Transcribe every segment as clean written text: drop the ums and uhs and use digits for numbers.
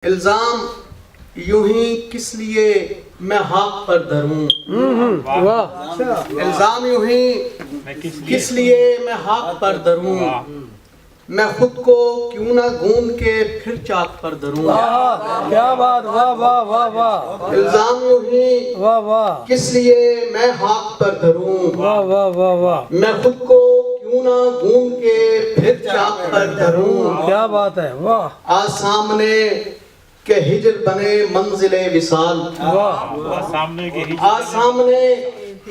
الزام یوں ہی کس لیے میں حق پر دھروں، الزام یوں ہی کس لیے میں حق پر دھروں، میں خود کو کیوں نہ گوند کے پھر چاک پر دھروں۔ کیا بات، واہ واہ واہ واہ، الزام یوں ہی واہ واہ، کس لیے میں حق پر دھروں، واہ واہ واہ واہ، میں خود کو کیوں نہ گوند کے پھر چاک پر دھروں۔ کیا بات ہے، واہ آج سامنے کہ ہجر بنے منزل وصال، واہ، آج سامنے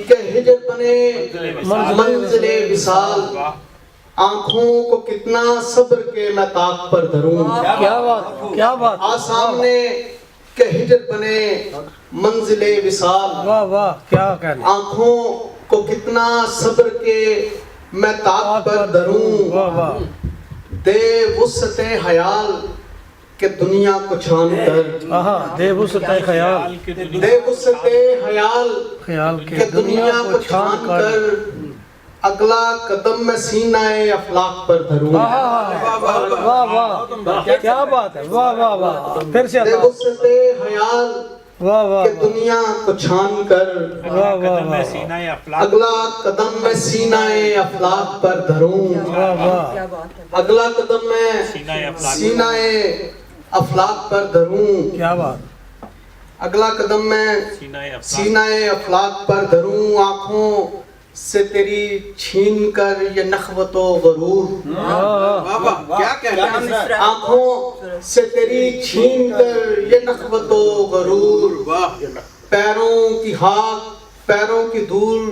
کہ ہجر بنے منزل وصال، آنکھوں کو کتنا صبر کے میں طاق پر دھروں۔ کیا بات، کیا بات، آج سامنے کہ ہجر بنے منزل وصال، واہ واہ، کیا کہنے، آنکھوں کو کتنا صبر کے میں طاق پر دھروں۔ واہ واہ، دے وسعت خیال کہ دنیا کو چھان کر، دے وسعت خیال، دے وسعت خیال خیال کہ کے دنیا کو چھان کر، اگلا قدم میں سینہ افلاق پر دھروں۔ واہ واہ، کیا بات ہے، واہ واہ واہ، پھر سے دے اللہ، وسعت خیال واہ واہ کہ دنیا کو چھان کر، واہ واہ واہ، اگلا قدم میں سینہ افلاق پر دھروں۔ واہ واہ، اگلا قدم میں سینہ افلاق پر دھروں، کیا بات، اگلا قدم میں سینہ افلاق پر دھروں، آنکھوں سے تیری چھین کر یہ نخوت و غرور، کیا کہتے ہیں، آنکھوں سے تیری چھین کر یہ نخوت و غرور، پیروں کی خاک پیروں کی دھول،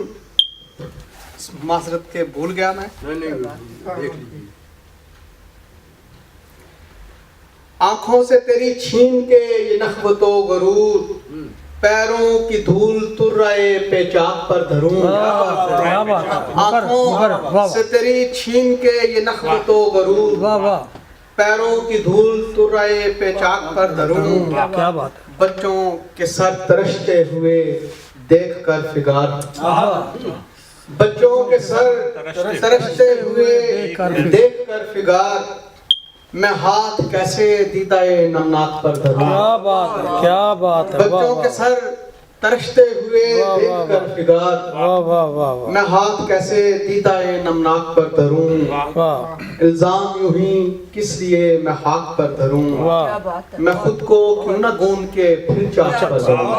معذرت کے بھول گیا میں، آنکھوں سے تیری چھین کے یہ نخوت و غرور، پیروں کی دھول ترائے پیچاک پر دھروں۔ کیا بات، آنکھوں سے تیری چھین کے یہ نخوت و غرور، واہ واہ، پیروں کی دھول ترائے پیچاک پر دھروں۔ کیا بات، بچوں کے سر ترشتے ہوئے دیکھ کر فگار، بچوں کے سر ترشتے ہوئے دیکھ کر فگار، میں ہاتھ کیسے دیدہ نمناک پر دھروں۔ کیا بات ہے، کیا بات ہے، بچوں کے سر ترشتے ہوئے دیکھ کر فگار، واہ واہ واہ واہ، میں ہاتھ کیسے دیدہ نمناک پر دھروں۔ واہ الزام یوں ہی کس لیے میں خاک پر دھروں، واہ، میں خود کو کیوں نہ گوند کے پھر چاک پر دھروں۔